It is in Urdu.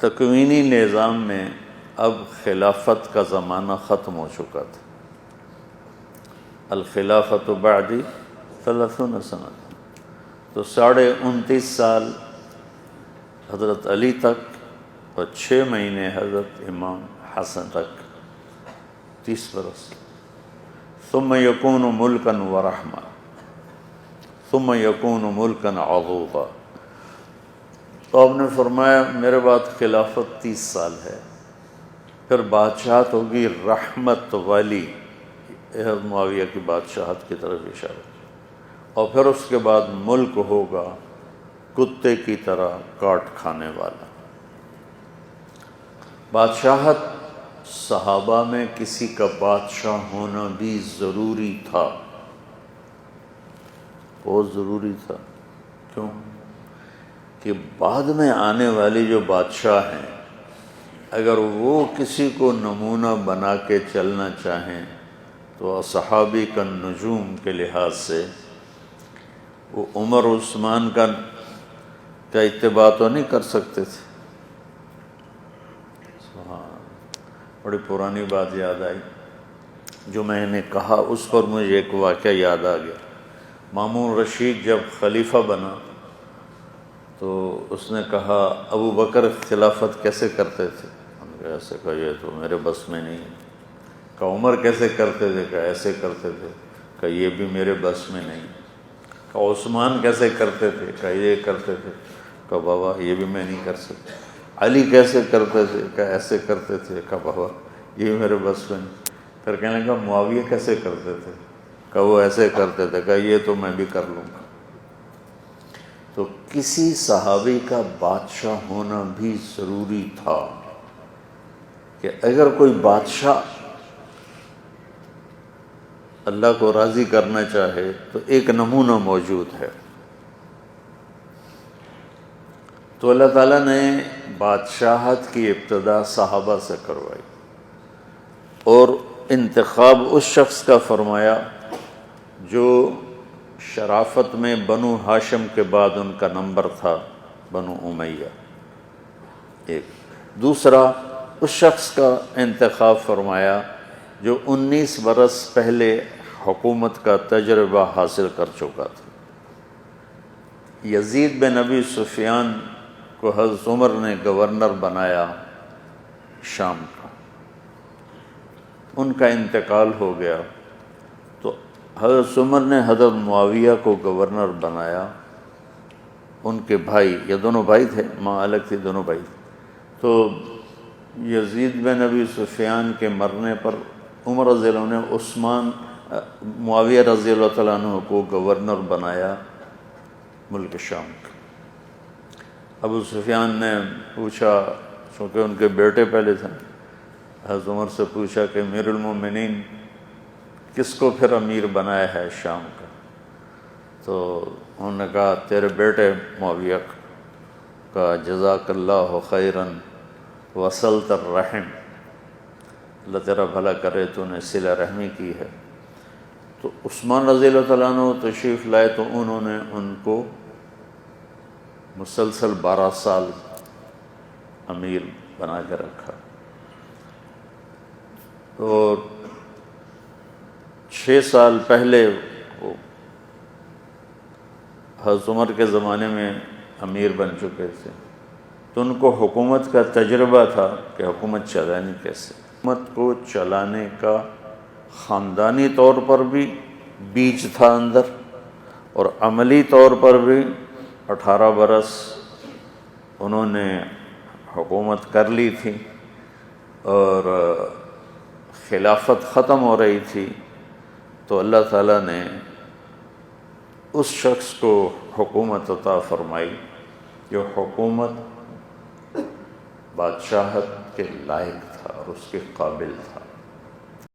تکوینی نظام میں اب خلافت کا زمانہ ختم ہو چکا تھا. الخلافت بعدی 30 سنہ، تو 29.5 سال حضرت علی تک اور 6 مہینے حضرت امام حسن تک، 30 برس. ثم یکون ملکا ورحمہ، ثم یکون ملکا عضوضا. تو آپ نے فرمایا میرے بعد خلافت 30 سال ہے، پھر بادشاہت ہوگی رحمت والی، حضرت معاویہ کی بادشاہت کی طرف اشارہ، اور پھر اس کے بعد ملک ہوگا کتے کی طرح کاٹ کھانے والا. بادشاہت صحابہ میں کسی کا بادشاہ ہونا بھی ضروری تھا، بہت ضروری تھا. کیوں؟ کہ بعد میں آنے والے جو بادشاہ ہیں اگر وہ کسی کو نمونہ بنا کے چلنا چاہیں تو صحابی کا نجوم کے لحاظ سے وہ عمر عثمان کا اتباع تو نہیں کر سکتے تھے. بڑی پرانی بات یاد آئی جو میں نے کہا، اس پر مجھے ایک واقعہ یاد آ گیا. مامون رشید جب خلیفہ بنا تو اس نے کہا ابو بکر خلافت کیسے کرتے تھے؟ ہم نے کہا ایسے کہا یہ تو میرے بس میں نہیں. کہا عمر کیسے کرتے تھے؟ کہا ایسے کرتے تھے. کہا یہ بھی میرے بس میں نہیں. کہا عثمان کیسے کرتے تھے؟ کہا یہ کرتے تھے. کہا بابا یہ بھی میں نہیں کر سکتا. علی کیسے کرتے تھے؟ کہا ایسے کرتے تھے. کہا بابا یہ بھی میرے بس میں نہیں. پھر کہنے لگا معاویہ کیسے کرتے تھے؟ کہا وہ ایسے کرتے تھے. کہا یہ تو میں بھی کر لوں گا. تو کسی صحابی کا بادشاہ ہونا بھی ضروری تھا کہ اگر کوئی بادشاہ اللہ کو راضی کرنا چاہے تو ایک نمونہ موجود ہے. تو اللہ تعالیٰ نے بادشاہت کی ابتدا صحابہ سے کروائی اور انتخاب اس شخص کا فرمایا جو شرافت میں بنو ہاشم کے بعد ان کا نمبر تھا، بنو امیہ. ایک دوسرا اس شخص کا انتخاب فرمایا جو 19 برس پہلے حکومت کا تجربہ حاصل کر چکا تھا. یزید بن ابی سفیان کو حضرت عمر نے گورنر بنایا شام کا، ان کا انتقال ہو گیا تو حضرت عمر نے حضرت معاویہ کو گورنر بنایا. ان کے بھائی، یہ دونوں بھائی تھے، ماں الگ تھی، دونوں بھائی تھے. تو یزید بن ابی سفیان کے مرنے پر عمر رضی اللہ عنہ نے معاویہ رضی اللہ تعالیٰ عنہ کو گورنر بنایا ملک شام کا. ابو سفیان نے پوچھا، چونکہ ان کے بیٹے پہلے تھے، حضرت عمر سے پوچھا کہ امیر المومنین کس کو پھر امیر بنایا ہے شام کا؟ تو انہوں نے کہا تیرے بیٹے معاویہ کا. جزاک اللہ خیراً وصلت الرحم، اللہ تیرا بھلا کرے، تو نے صلہ رحمی کی ہے. تو عثمان رضی اللہ تعالیٰ عنہ تشریف لائے تو انہوں نے ان کو مسلسل 12 سال امیر بنا کے رکھا. اور 6 سال پہلے وہ حضرت عمر کے زمانے میں امیر بن چکے تھے تو ان کو حکومت کا تجربہ تھا کہ حکومت چلانی کیسے. حکومت کو چلانے کا خاندانی طور پر بھی بیج تھا اندر، اور عملی طور پر بھی 18 برس انہوں نے حکومت کر لی تھی اور خلافت ختم ہو رہی تھی. تو اللہ تعالیٰ نے اس شخص کو حکومت عطا فرمائی جو حکومت بادشاہت کے لائق تھا اور اس کے قابل تھا.